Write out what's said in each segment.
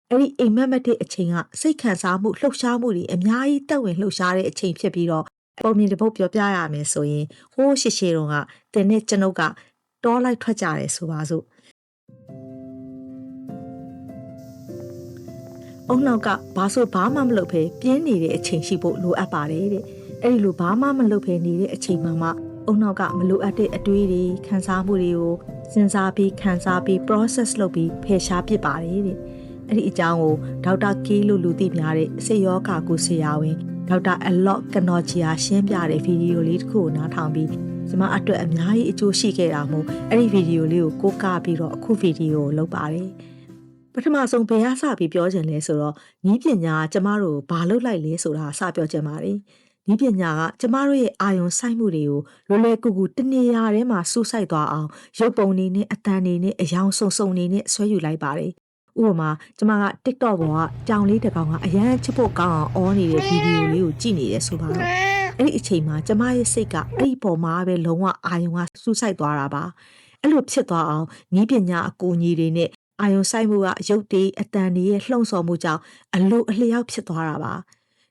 အဲ့ဒီအိမ်မက်မက်တဲ့အချိန်ကစိတ်ခံစားမှုလှုပ်ရှားမှုတွေအများကြီးတက်ဝင်လှုပ်ရှားတဲ့အချိန်ဖြစ်ပြီးတော့ပုံမြင်တစ်ပုတ်ပြောပြရမယ်ဆိုရင်ဟိုးရှေ့ရှေ့တုန်းကတင်နဲ့ကျွန်ုပ်ကတောလိုက်ထွက်ကြတယ်ဆိုပါစို့အုံနောက်ကဘာမှမလုပ်ဖဲပြင်းနေတဲ့အချိန်ရှိဖို့လိုအပ်ပါတယ်တဲ့အဲ့ဒီလိုဘာမှမလုပ်ဖဲနေတဲ့အချိန်မှအုံနောက်ကမလိုအပ်တဲ့အတွေးတွေခံစားမှုတွေကိုစဉ်းစားပြီးခံစားပြီး process လုပ်ပြီးဖယ်ရှားပစ်ပါတယ်တဲ့အဲ့ဒီအကြောင်းကိုဒေါက်တာကီးလို့လူသိများတဲ့စေယောဂါကုဆရာဝန်ဒေါက်တာအလော့ကနော်ဂျီယာရှင်းပြတဲ့ဗီဒီယိုလေးတစ်ခုကိုနားထောင်ပြီးကျမအတွက်အများကြီးအကျိုးရှိခဲ့တာမို့အဲ့ဒီဗီဒီယိုလေးကိုကိုးကားပြီးတော့အခုဗီဒီယိုကိုလုပ်ပါတယ်ပထမဆုံးဘယ်အစပြီးပြောချင်လဲဆိုတော့ဤပညာကကျမတို့ဘာလုပ်လိုက်လဲဆိုတာအစပြောချင်ပါတယ်ဤပညာကကျမတို့ရဲ့အာယုံစိုက်မှုတွေကိုလွယ်လွယ်ကူကူတနေရာထဲမှာစူးစိုက်သွားအောင်ရုပ်ပုံတွေနဲ့အတန်တွေနဲ့အယောင်စုံတွေနဲ့ဆွဲယူလိုက်ပါတယ်ဥပမာကျမက TikTok ပေါ်ကကြောင်လေးတစ်ကောင်ကအရန်ချစ်ဖို့ကောင်းအောင်အော်နေတဲ့ဗီဒီယိုလေးကိုကြည့်နေရဲဆိုပါတော့အဲ့ဒီအချိန်မှာကျမရဲ့စိတ်ကအဲ့ဒီပေါ်မှာပဲလုံးဝအာယုံကစူးစိုက်သွားတာပါအဲ့လိုဖြစ်သွားအောင်ဤပညာအကူအညီတွေနဲ့အာယုံစိုက်မှုကရုပ်တွေအတန်တွေရဲ့လှုံ့ဆော်မှုကြောင့်အလိုအလျောက်ဖြစ်သွားတာပါ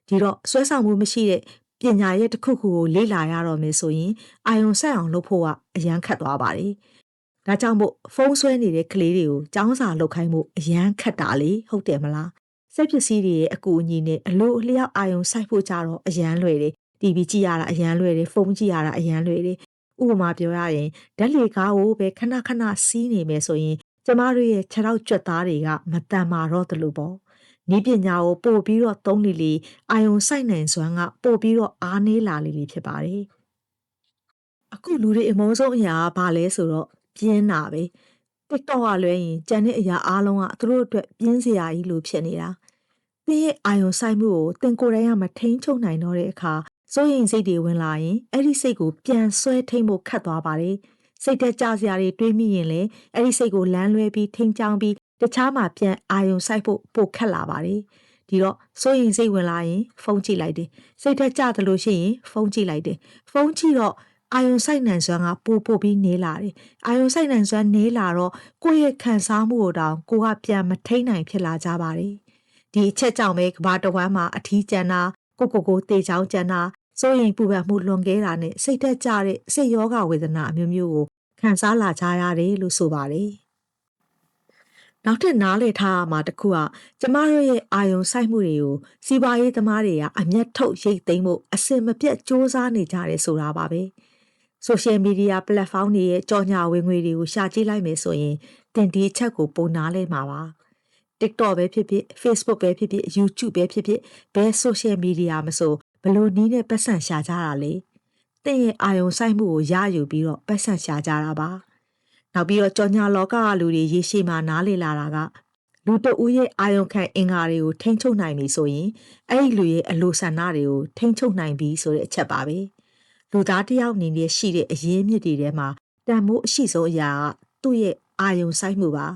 ဒီတော့ဆွဲဆောင်မှုမရှိတဲ့ပညာရဲ့တစ်ခုခုကိုလေ့လာရတော့မယ်ဆိုရင်အာယုံစိုက်အောင်လုပ်ဖို့ကအရန်ခက်သွားပါတယ်ဒါကြောင့်မို့ဖုန်းဆွဲနေတဲ့ကလေးတွေကိုចောင်းစာလုပ်ခိုင်းမှုအရန်ခက်တာလေဟုတ်တယ်မလားစိတ်ပစ္စည်းတွေရဲ့အကူအညီနဲ့အလိုအလျောက်အာယုံစိုက်ဖို့ကြတော့အရန်လွယ်တယ် TV ကြည့်ရတာအရန်လွယ်တယ်ဖုန်းကြည့်ရတာအရန်လွယ်တယ်ဥပမာပြောရရင်ဓာတ်လေကားကိုပဲခဏခဏစီးနေမယ်ဆိုရင်ကျမတို့ရဲ့ခြေထောက်ကြွက်သားတွေကမတန်မာတော့တယ်လို့ပေါ့ဤပညာကိုပို့ပြီးတော့သုံးလေအာယုံစိုက်နိုင်စွမ်းကပို့ပြီးတော့အားနည်းလာလေဖြစ်ပါတယ်အခုလူတွေအမုန်းဆုံးအရာကဘာလဲဆိုတော့ပြင်းတာပဲ TikTok ကလွဲရင်ကြံတဲ့အရာအားလုံးကသူတို့အတွက်ပြင်းစရာကြီးလို့ဖြစ်နေတာသင်ရဲ့အာယုံစိုက်မှုကိုသင်ကိုယ်တိုင်ကမထိန်ချုပ်နိုင်တော့တဲ့အခါစိုးရိမ်စိတ်တွေဝင်လာရင်အဲ့ဒီစိတ်ကိုပြန်ဆွဲထိန်ဖို့ခတ်သွားပါတယ်စိတ်သက်ကြစရာတွေတွေးမိရင်လည်းအဲ့ဒီစိတ်ကိုလမ်းလွဲပြီးထိန်ချောင်းပြီးတခြားမှာပြန်အာယုံစိုက်ဖို့ပိုခက်လာပါတယ်ဒီတော့စိုးရိမ်စိတ်ဝင်လာရင်ဖုန်းကြည့်လိုက်တယ်စိတ်သက်ကြတယ်လို့ရှိရင်ဖုန်းကြည့်လိုက်တယ်ဖုန်းကြည့်တော့အာယုံစိုက်နိုင်စွမ်းကပိုပြီးနေလာတယ်အာယုံစိုက်နိုင်စွမ်းနေလာတော့ကိုယ့်ရဲ့ခံစားမှုကိုတောင်ကိုကပြန်မထိန်နိုင်ဖြစ်လာကြပါတယ်ဒီအချက်ကြောင့်ပဲကဘာတဝမ်းမှာအထီးကျန်တာကိုတေချောင်းကျန်တာစိုးရင်ပူပန်မှုလွန်ကဲတာနဲ့စိတ်သက်ကြတဲ့စိတ်ယောဂဝေဒနာအမျိုးမျိုးကိုခံစားလာကြရတယ်လို့ဆိုပါတယ်နောက်ထပ်နားလည်ထားရမှာတစ်ခုကကျမတို့ရဲ့အာယုံစိုက်မှုတွေကိုစီးပွားရေးသမားတွေကအမျက်ထုတ်ရိတ်သိမ်းဖို့အစင်မပြတ်စ조사နေကြတယ်ဆိုတာပါပဲsocial media platform တွေရဲ့ကြော်ညာဝင်ငွေတွေကိုရှာကြည့်လိုက်မယ်ဆိုရင်တင်ဒီအချက်ကိုပုံနာလဲမှာပါ TikTok ပဲဖြစ်ဖြစ် Facebook ပဲဖြစ်ဖြစ် YouTube ပဲဖြစ်ဖြစ်ဘယ် social media မဆိုဘလို့နီးနဲ့ပတ်စံရှာကြတာလေတင့်ရဲ့အာယုံစိုက်မှုကိုရယူပြီးတော့ပတ်စံရှာကြတာပါနောက်ပြီးတော့ကြော်ညာလောကကလူတွေရေရှည်မှာနားလေလာတာကလူတဦးရဲ့အာယုံခံအင်္ဂါတွေကိုထိန်းချုပ်နိုင်ပြီဆိုရင်အဲ့ဒီလူရဲ့အလိုဆန္ဒတွေကိုထိန်းချုပ်နိုင်ပြီဆိုတဲ့အချက်ပါပဲလူသားတစ်ယောက်အနေနဲ့ရှိတဲ့အရင်းမြစ်တွေထဲမှာတန်မိုးအရှိဆုံးအရာကသူ့ရဲ့အာယုံစိုက်မှုပါ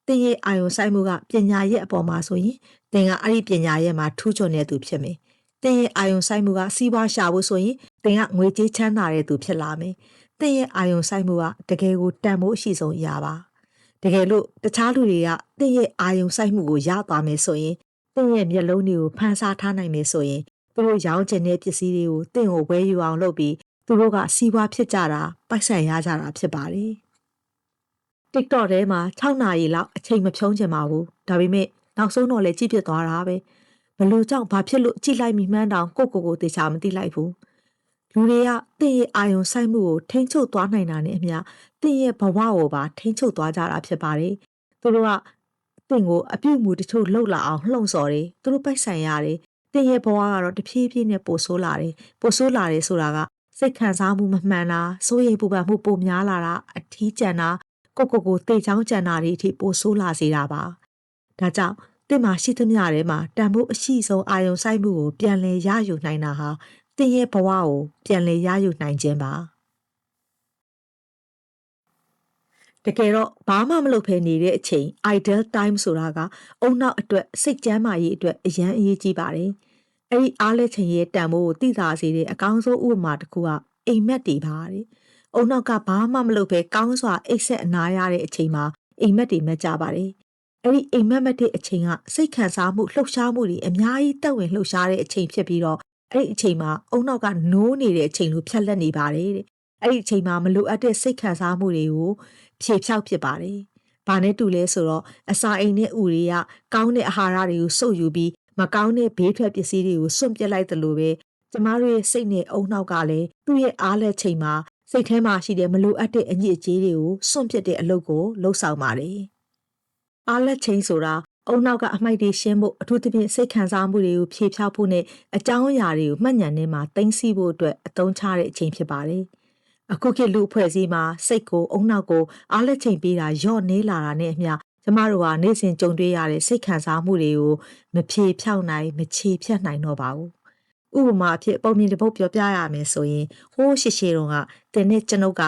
သင်ရဲ့အာယုံစိုက်မှုကပညာရဲ့အပေါ်မှာဆိုရင်သင်ကအဲ့ဒီပညာရဲ့မှာထူးချွန်တဲ့သူဖြစ်မယ်။သင်ရဲ့အာယုံစိုက်မှုကစီးပွားရှာဖို့ဆိုရင်သင်ကငွေကြေးချမ်းသာတဲ့သူဖြစ်လာမယ်။သင်ရဲ့အာယုံစိုက်မှုကတကယ်ကိုတန်ဖိုးအရှိဆုံးအရာပါ။တကယ်လို့တခြားလူတွေကသင်ရဲ့အာယုံစိုက်မှုကိုရသွားမယ်ဆိုရင်သင်ရဲ့မျက်လုံးတွေကိုဖန်ဆားထားနိုင်မယ်ဆိုရင်သူတို့ရောင်းချင်တဲ့ပစ္စည်းတွေကိုသင်ကိုဝယ်ယူအောင်လုပ်ပြီးသူတို့ကစီးပွားဖြစ်ကြတာပိုက်ဆံရကြတာဖြစ်ပါတယ်။ TikTok ထဲမှာ6နာရီလောက်အချိန်မဖြုံးချင်ပါဘူးဒါပေမဲ့နောက်ဆုံးတော့လည်းကြည့်ပြသွားတာပဲဘလို့ကြောင့်ဘာဖြစ်လို့ကြည့်လိုက်မိမှန်းတောင်ကိုသေချာမသိလိုက်ဘူးလူတွေကတင့်ရဲ့အာယုံစိုက်မှုကိုထိန်းချုပ်သွားနိုင်တာနဲ့အမျှတင့်ရဲ့ဘဝကိုပါထိန်းချုပ်သွားကြတာဖြစ်ပါတယ်သူတို့ကတင့်ကိုအပြုတ်မှုတချို့လှုပ်လာအောင်လှုံ့ဆော်တယ်သူတို့ပိုက်ဆံရတယ်တင့်ရဲ့ဘဝကတော့တဖြည်းဖြည်းနဲ့ပိုဆိုးလာတယ်ဆိုတာကစိတ်ခံစားမှုမမှန်တာစိုးရိမ်ပူပန်မှုပိုများလာတာအထီးကျန်တာကိုတေချောင်းကျန်တာတွေအထိပိုဆိုးလာစေတာပါဒါကြောင့်တင့်မှာရှိသမျှထဲမှာတန်ဖိုးအရှိဆုံးအာယုံစိုက်မှုကိုပြန်လည်ရယူနိုင်တာဟာတင့်ရဲ့ဘဝကိုပြန်လည်ရယူနိုင်ခြင်းပါတကယ်တော့ဘာမှမလုပ်ဖဲနေတဲ့အချိန် idle time ဆိုတာကအုံနောက်အတွက်စိတ်ကျန်းမာရေးအတွက်အရန်အရေးကြီးပါတယ်အဲ့ဒီအားလက်ချိန်ရဲ့တန်ဖိုးကိုသိသာစေတဲ့အကောင်းဆုံးဥပမာတစ်ခုကအိမ်မက်တွေပါတဲ့အုံနောက်ကဘာမှမလုပ်ဖဲကောင်းစွာအိပ်ဆက်အနားရတဲ့အချိန်မှာအိမ်မက်တွေမက်ကြပါတယ် အဲ့ဒီအိမ်မက်မက်တဲ့အချိန်ကစိတ်ခံစားမှုလှုပ်ရှားမှုတွေအများကြီးတက်ဝင်လှုပ်ရှားတဲ့အချိန်ဖြစ်ပြီးတော့အဲ့ဒီအချိန်မှာအုံနောက်ကနိုးနေတဲ့အချိန်လိုဖြတ်လက်နေပါတယ်တဲ့အဲ့ဒီအချိန်မှာမလိုအပ်တဲ့စိတ်ခံစားမှုတွေကိုဖြေဖြောက်ဖြစ်ပါတယ်။ဘာနဲ့တူလဲဆိုတော့အစာအိမ်နဲ့ဥတွေကကောင်းတဲ့အာဟာရတွေကိုစုပ်ယူပြီးမကောင်းတဲ့ဘေးထွက်ပစ္စည်းတွေကိုစွန့်ပစ်လိုက်တယ်လို့ပဲကျမတို့ရဲ့စိတ်နဲ့အုံနောက်ကလည်းသူ့ရဲ့အားလက်ချိန်မှာစိတ်ထဲမှာရှိတဲ့မလိုအပ်တဲ့အညစ်အကြေးတွေကိုစွန့်ပစ်တဲ့အလုပ်ကိုလှုပ်ဆောင်ပါတယ်။အားလက်ချိန်ဆိုတာအုံနောက်ကအမိုက်တွေရှင်းဖို့အထူးသဖြင့်စိတ်ခံစားမှုတွေကိုဖြေဖြောက်ဖို့နဲ့အကြောင်းအရာတွေကိုမှတ်ဉာဏ်နဲ့မှသိသိဖို့အတွက်အသုံးချတဲ့အချိန်ဖြစ်ပါတယ်။အခုခေတ်လူအဖွဲ့အစည်းမှာစိတ်ကိုအုံနောက်ကိုအားလက်ချိန်ပေးတာညော့နေလာတာနဲ့အမျှကျမတို့ကနေ့စဉ်ကြုံတွေ့ရတဲ့စိတ်ခံစားမှုတွေကိုမဖြေဖြောက်နိုင်မချေဖြတ်နိုင်တော့ပါဘူး။ဥပမာအဖြစ်ပုံမြင်တစ်ပုဒ်ပြောပြရမယ်ဆိုရင်ဟိုးရှေ့ရှေ့တုန်းကတင်နဲ့ကျွန်ုပ်က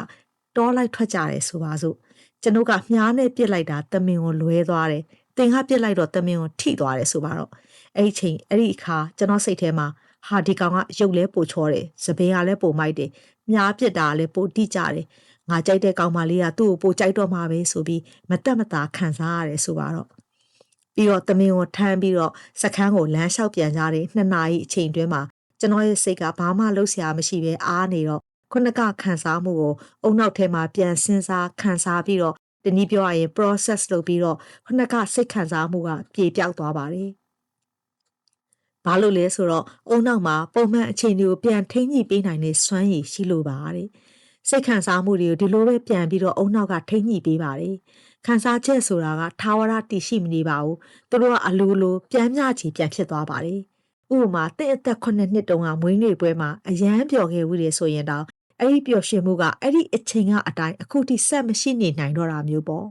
တောလိုက်ထွက်ကြတယ်ဆိုပါစို့ကျွန်ုပ်ကမြားနဲ့ပြစ်လိုက်တာတမင်ကိုလွဲသွားတယ်တင်ကပြစ်လိုက်တော့တမင်ကိုထိသွားတယ်ဆိုပါတော့အဲ့ဒီအခါကျွန်တော်စိတ်ထဲမှာဟာဒီကောင်ကရုပ်လဲပိုချောတယ်စပင်းကလည်းပိုမိုက်တယ်မြားပြစ်တာလည်းပိုတိကျတယ်ငါကြိုက်တဲ့ကောင်မလေးကသူ့ကိုပိုကြိုက်တော့မှာပဲဆိုပြီးမတက်မတာခံစားရတယ်ဆိုပါတော့ပြီးတော့တမင်ကိုထမ်းပြီးတော့စခန်းကိုလမ်းလျှောက်ပြန်ကြတဲ့2 နာရီအချိန်တွင်းမှာကျွန်တော်ရဲ့စိတ်ကဘာမှလှုပ်ရှားမရှိပဲအားနေတော့ခုနကခံစားမှုကိုအုံနောက်ထဲမှာပြန်စဉ်းစားခံစားပြီးတော့တနည်းပြောရရင် process လုပ်ပြီးတော့ခုနကစိတ်ခံစားမှုကပြေပြောက်သွားပါတယ်။ဘာလို့လဲဆိုတော့အုံနောက်မှာပုံမှန်အခြေအနေကိုပြန်ထိန်းညှိပေးနိုင်တဲ့စွမ်းရည်ရှိလို့ပါတဲ့။စိတ်ခံစားမှုတွေကိုဒီလိုပဲပြန်ပြီးတော့အုံနောက်ကထိန်းညှိပေးပါတယ်။ခံစားချက်ဆိုတာကထာဝရတည်ရှိမနေပါဘူး။သူတို့ကအလိုလိုပြန်မြချီပြန်ဖြစ်သွားပါတယ်။ဥပမာတဲ့အသက်9 နှစ်တုန်းကမွေးနေ့ပွဲမှာအရန်ပျော်ခဲ့ဦးတယ်ဆိုရင်တော့အဲ့ဒီပျော်ရွှင်မှုကအဲ့ဒီအချိန်ကအတိုင်းအခုထိဆက်မရှိနေနိုင်တော့တာမျိုးပေါ့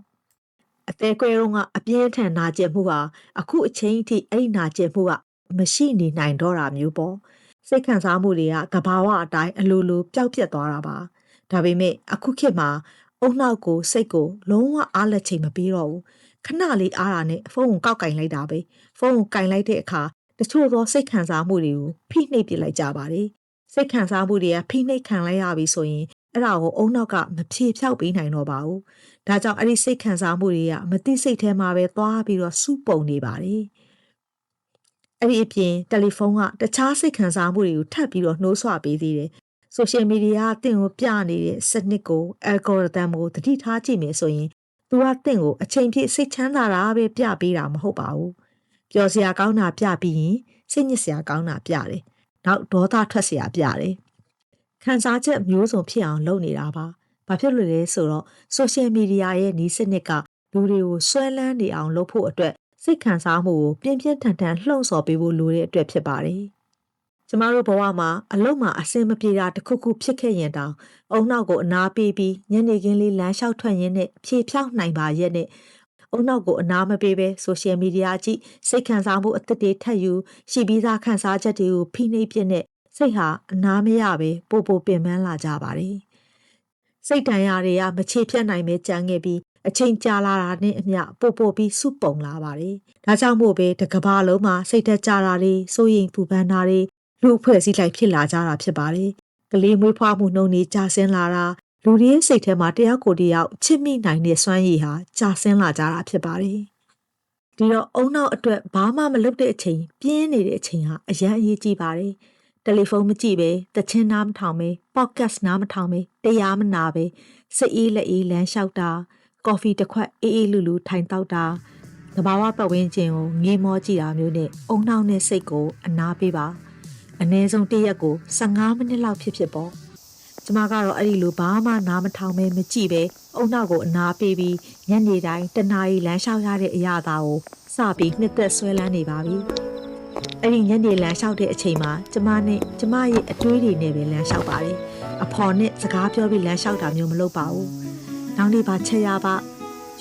အသေးကွဲတော့ကအပြင်းထန်နာကျင်မှုဟာအခုအချိန်အထိအဲ့ဒီနာကျင်မှုကမရှိနေနိုင်တော့တာမျိုးပေါ့စိတ်ခံစားမှုတွေကသဘာဝအတိုင်းအလိုလိုပျောက်ပြက်သွားတာပါဒါပေမဲ့အခုခေတ်မှာအုံနောက်ကိုစိတ်ကိုလုံးဝအားလက်ချိန်မပေးတော့ဘူးခဏလေးအားတာနဲ့ဖုန်းကိုကောက်ကင်လိုက်တာပဲဖုန်းကိုကင်လိုက်တဲ့အခါတချို့သောစိတ်ခံစားမှုတွေကိုဖိနှိပ်ပစ်လိုက်ကြပါတယ်စိတ်ခံစားမှုတွေကဖိနှိပ်ခံလိုက်ရပြီဆိုရင်အဲ့ဒါကိုအုံနောက်ကမဖြေဖြောက်ပေးနိုင်တော့ပါဘူး။ဒါကြောင့်အဲ့ဒီစိတ်ခံစားမှုတွေကမသိစိတ်ထဲမှာပဲသွားပြီးတော့စုပုံနေပါတယ်။အဲ့ဒီအပြင်တယ်လီဖုန်းကတခြားစိတ်ခံစားမှုတွေကိုထပ်ပြီးတော့နှိုးဆွပေးသေးတယ်။ social media ကတင့်ကိုပြနေတဲ့စနစ်ကို algorithm ကိုသတိထားကြည့်မယ်ဆိုရင်သူကတင့်ကိုအချိန်ပြည့်စိတ်ချမ်းသာတာပဲပြပေးတာမဟုတ်ပါဘူး။ပျော်စရာကောင်းတာပြပြီးရင်စိတ်ညစ်စရာကောင်းတာပြတယ်။နောက်ဒေါသထွက်စရာပြတယ်။ခံစားချက်မျိုးစုံဖြစ်အောင်လုပ်နေတာပါ။ဘာဖြစ်လို့လဲဆိုတော့ social media ရဲ့နည်းစနစ်ကလူတွေကိုဆွဲလန်းနေအောင်လုပ်ဖို့အတွက်စိတ်ခံစားမှုကိုပြင်းပြင်းထန်ထန်လှုံ့ဆော်ပေးဖို့လိုတဲ့အတွက်ဖြစ်ပါတယ်။ကျမတို့ဘဝမှာအလုံးမှာအစင်မပြေတာတစ်ခုခုဖြစ်ခဲ့ရင်တောင်အုံနောက်ကိုအနာပေးပြီးညနေခင်းလေးလမ်းလျှောက်ထွက်ရင်းနဲ့ဖြေဖြောက်နိုင်ပါရဲ့နဲ့အုံနောက်ကိုအနာမပေးပဲ social media ကြည့်စိတ်ခံစားမှုအသစ်တွေထပ်ယူရှိပြီးသားခံစားချက်တွေကိုဖိနှိပ်ပြစ်နဲ့စိတ်ဟာအနာမရပဲပိုပိုပင်ပန်းလာကြပါတယ်။စိတ်တန်ရာတွေကမချေဖြတ်နိုင်ပဲကြမ်းခဲ့ပြီးအချိန်ကြာလာတာနဲ့အမျှပိုပိုပြီးစုပုံလာပါတယ်။ဒါကြောင့်မို့ပဲတစ်ကမ္ဘာလုံးမှာစိတ်သက်ကြတာတွေစိုးရိမ်ပူပန်တာတွေလူအဖွဲ့အစည်းလိုက်ဖြစ်လာကြတာဖြစ်ပါတယ်။ကလေးမွေးဖွားမှုနှုန်းတွေကျဆင်းလာတာလူတွေစိတ်ထဲမှာတယောက်ကိုတယောက်ချစ်မိနိုင်တဲ့စွမ်းရည်ဟာကျဆင်းလာကြတာဖြစ်ပါတယ်။ဒီတော့အုံနောက်အတွက်ဘာမှမလုပ်တဲ့အချိန်ပြင်းနေတဲ့အချိန်ဟာအရန်အရေးကြီးပါတယ်။တယ်လီဖုန်းမကြည့်ပဲတချင်းနားမထောင်ပဲ podcast နားမထောင်ပဲတရားမနာပဲစိတ်အေးလက်အေးလမ်းလျှောက်တာကော်ဖီတစ်ခွက်အေးအေးလူလူထိုင်တောက်တာသဘာဝပတ်ဝန်းကျင်ကိုငေးမောကြည့်တာမျိုးနဲ့အုံနောက်နဲ့စိတ်ကိုအနာပေးပါအနည်းဆုံးတစ်ရက်ကို15 မိနစ်လောက်ဖြစ်ပေါ့ကျမကတော့အဲ့ဒီလိုဘာမှနားမထောင်ပဲမကြည့်ပဲအုံနောက်ကိုအနာပေးပြီးညနေတိုင်းတနာရီလမ်းလျှောက်ရတဲ့အရာသားကိုစပြီးနှစ်သက်ဆွဲလန်းနေပါပြီအဲ့ဒီညနေလမ်းလျှောက်တဲ့အချိန်မှာကျမနဲ့ကျမရဲ့အတွေးတွေနဲ့ပဲလမ်းလျှောက်ပါတယ်အဖော်နဲ့စကားပြောပြီးလမ်းလျှောက်တာမျိုးမလုပ်ပါဘူးနောက်နေ့ပါချက်ရပါ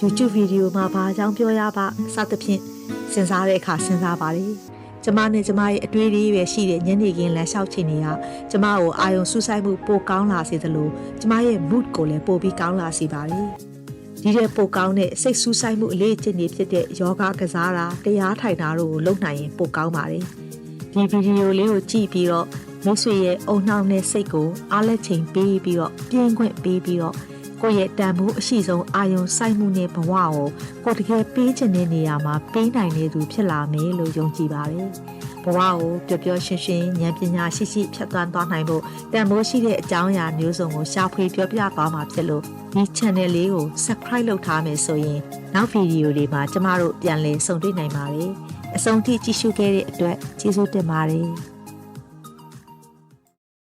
YouTube ဗီဒီယိုမှာဘာကြောင့်ပြောရပါစသဖြင့်စဉ်းစားတဲ့အခါစဉ်းစားပါတယ်ကျမနဲ့ကျမရဲ့အတွေးတွေပဲရှိတဲ့ညနေခင်းလမ်းလျှောက်ခြင်းတွေကကျမကိုအာရုံစူးစိုက်မှုပိုကောင်းလာစေသလိုကျမရဲ့ mood ကိုလည်းပိုပြီးကောင်းလာစေပါတယ်ဒီတဲ့ပိုကောင်းတဲ့စိတ်စူးစိုက်မှုအလေးအကျင့်တွေဖြစ်တဲ့ယောဂကစားတာတရားထိုင်တာတို့ကိုလုပ်နိုင်ရင်ပိုကောင်းပါတယ်ဒီဗီဒီယိုလေးကိုကြည့်ပြီးတော့မိတ်ဆွေရဲ့အုံနှောက်နဲ့စိတ်ကိုအားလက်ချိန်ပေးပြီးတော့ပြင်းခွင့်ပေးပြီးတော့ ကိုယ့်ရဲ့တန်ဖိုးအရှိဆုံးအာယုံစိုက်မှုနဲ့ဘဝကိုတကယ်ပေးချင်တဲ့နေရာမှာပေးနိုင်နေသူဖြစ်လာမယ်လို့ယုံကြည်ပါတယ်။ဘဝကိုပျော်ပျော်ရွှင်ရွှင်ဉာဏ်ပညာရှိရှိဖြတ်သန်းသွားနိုင်ဖို့တန်ဖိုးရှိတဲ့အကြောင်းအရာမျိုးစုံကိုရှာဖွေပြောပြသွားမှာဖြစ်လို့ဒီ channel လေးကို subscribe လုပ်ထားမယ်ဆိုရင်နောက်ဗီဒီယိုတွေမှာကျမတို့ပြန်လည်ဆုံတွေ့နိုင်ပါတယ်။အဆုံးထိကြည့်ရှုခဲ့တဲ့အတွက်ကျေးဇူးတင်ပါတယ်။